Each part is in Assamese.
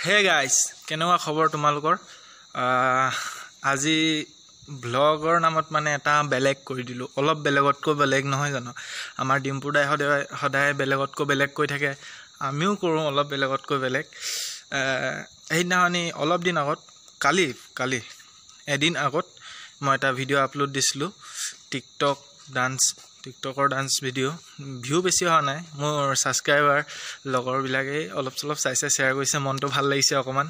Hey guys, কেনেকুৱা খবৰ তোমালোকৰ আজি ব্লগৰ নামত মানে এটা বেলেগ কৰি দিলো অলপ বেলেগতকৈ বেলেগ নহয় জানো আমাৰ ডিম্পুদাই সদায় বেলেগতকৈ বেলেগ কৈ থাকে আমিও কৰো অলপ বেলেগতকৈ বেলেগ এইদিনাখনি অলপ দিন আগত কালি এদিন আগত মই এটা ভিডিও আপলোড দিছিলো টিকটকৰ ডান্স ভিডিও ভিউ বেছি হোৱা নাই মোৰ সাবস্ক্ৰাইবাৰ লগৰ বিলাকে অলপ চলপ চাইছে শেয়াৰ কৰিছে মনটো ভাল লাগিছে অকমান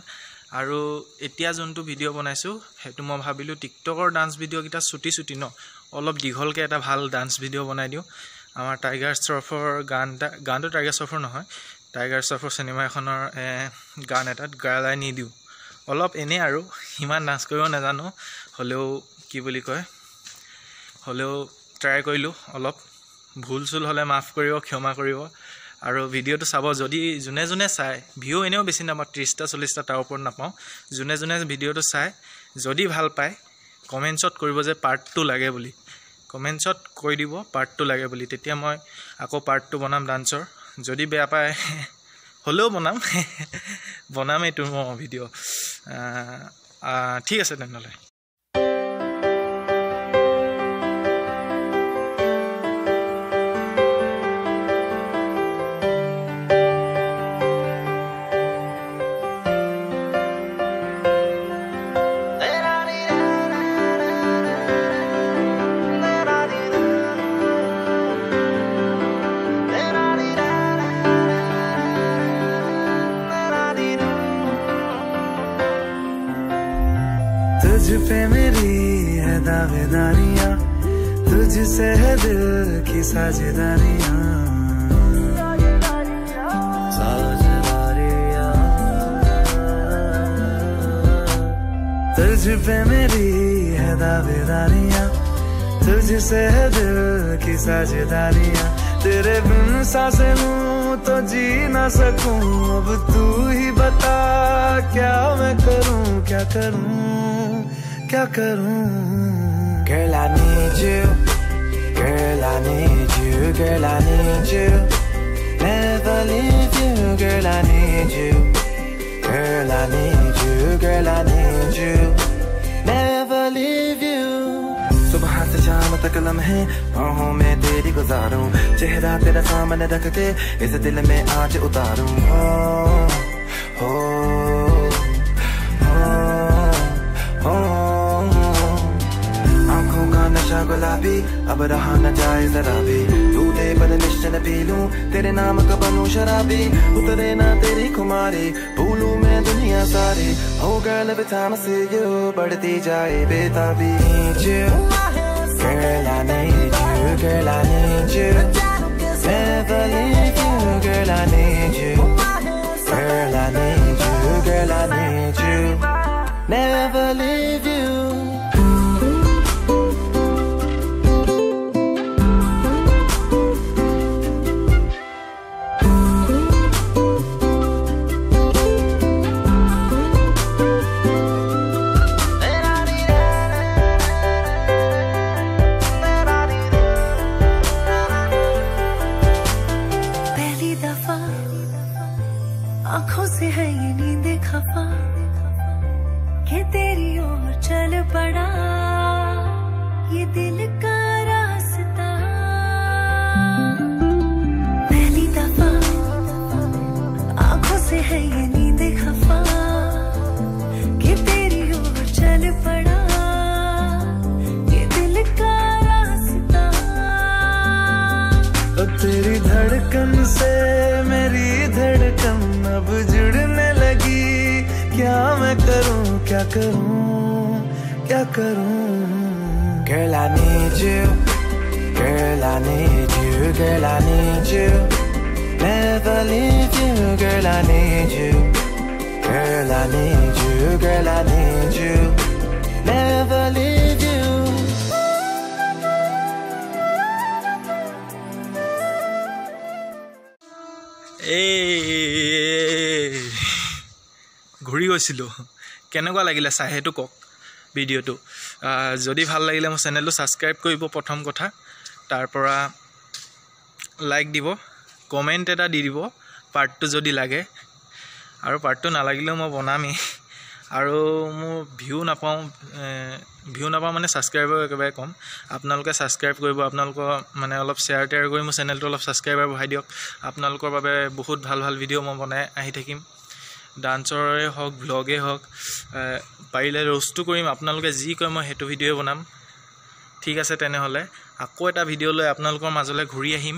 আৰু এতিয়া যোনটো ভিডিও বনাইছো হেতু মই ভাবিলো টিকটকৰ ডান্স ভিডিও কিটা ছুটি ন অলপ দীঘলকে এটা ভাল ডান্স ভিডিও বনাই দিও আমাৰ টাইগাৰ শ্ৰফৰ গানটো টাইগাৰ শ্ৰফৰ নহয় টাইগাৰ শ্ৰফৰ সিনেমা এখনৰ গান এটাত গালাই নি দিও অলপ এনে আৰু ইমান ডান্স কৰিব নাজানো হলেও কি বুলি কয় হলেও ট্ৰাই কৰিলো অলপ ভুল হলে মাফ কৰিব ক্ষমা কৰিব আৰু ভিডিওটো চাব যদি জুনে চাই ভিউ এনেও বেছি নাপাও 30টা 40টা তাৰ ওপৰত নাপাও জুনে ভিডিওটো চাই যদি ভাল পায় কমেন্টছত কৰিব যে পাৰ্ট 2 লাগে বুলি কমেন্টছত কৈ দিব পাৰ্ট 2 লাগে বুলি তেতিয়া মই আকৌ পাৰ্ট 2 বনাম ডান্সৰ যদি বেয়া পায় হলেও বনাম এইটো ভিডিও ঠিক আছে তেনেহলে तुझ पे मेरी है दावेदारियां तुझसे है दिल की साझेदारियां तुझ पे मेरी है दावेदारियां तुझसे है दिल की साझेदारियां तेरे बिन सांसें लूं तो जी ना सकूं अब तू ही बता क्या मैं करूं क्या करूं Girl I need you Girl I need you Girl I need you Never leave you Girl I need you Girl I need you Girl I need you Never leave you सुबह से शाम तक लम्हे बाहों में तेरी गुजारूं चेहरा तेरा सामने रख के इस दिल में आज उतारूं आंखों का नशा गुलाबी अब रहा न जाए जरा भी तू दे परमिशन पी लूं तेरे नाम का बनूं शराबी उतरे ना तेरी खुमारी भूलूं मैं दुनिया सारी Oh girl every time I see you बढ़ती जाए बेताबी Girl I need you Girl I need you Never leave you Girl I need you Girl I need you Girl I need you Never leave you आँखों से है ये नींद खफा कि तेरी ओर चल पड़ा ये दिल का रास्ता पहली दफा आँखों से है ये नींद खफा कि तेरी ओर चल पड़ा ये दिल का रास्ता तेरी धड़कन से मेरी धड़कन अब जुड़ने लगी क्या मैं करूं क्या करूं Girl I need you Girl I need you Girl I need you Never leave you Girl I need you Girl I need you Girl I need you Never leave you ঘুৰি গৈছিলো কেনেকুৱা লাগিলে চাই হেতু কক ভিডিওটো যদি ভাল লাগিলে মোৰ চেনেলটো সাবস্ক্ৰাইব কৰিব প্ৰথম কথা তাৰ পৰা লাইক দিব কমেন্ট এটা দি দিব পাৰ্ট 2 যদি লাগে আৰু পাৰ্ট 2 নালাগিলেও মই বনামেই আৰু মোৰ ভিউ নাপাওঁ মানে ছাবস্ক্ৰাইবাৰ একেবাৰে কম আপোনালোকে ছাবস্ক্ৰাইব কৰিব আপোনালোকৰ মানে অলপ শ্বেয়াৰ টেয়াৰ কৰি মোৰ চেনেলটো অলপ ছাবস্ক্ৰাইবাৰ বঢ়াই দিয়ক আপোনালোকৰ বাবে বহুত ভাল ভাল ভিডিঅ' মই বনাই আহি থাকিম ডান্সৰে হওক ব্লগে হওক পাৰিলে ৰ'ষ্টো কৰিম আপোনালোকে যি কয় মই সেইটো ভিডিঅ' বনাম ঠিক আছে তেনেহ'লে আকৌ এটা ভিডিঅ' লৈ আপোনালোকৰ মাজলৈ ঘূৰি আহিম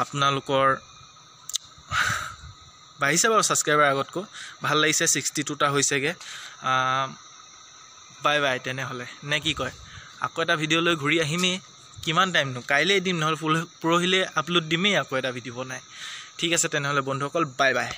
আপোনালোকৰ বাঢ়িছে বাৰু ছাবস্ক্ৰাইবাৰ আগতকৈ ভাল লাগিছে 62টা হৈছেগৈ বাই বাই তেনেহ'লে নে কি কয় আকৌ এটা ভিডিঅ' লৈ ঘূৰি আহিমেই কিমান টাইমনো কাইলৈ দিম নহ'লে পৰহিলৈ আপলোড দিমেই আকৌ এটা ভিডিঅ' বনাই ঠিক আছে তেনেহ'লে বন্ধুসকল বাই বাই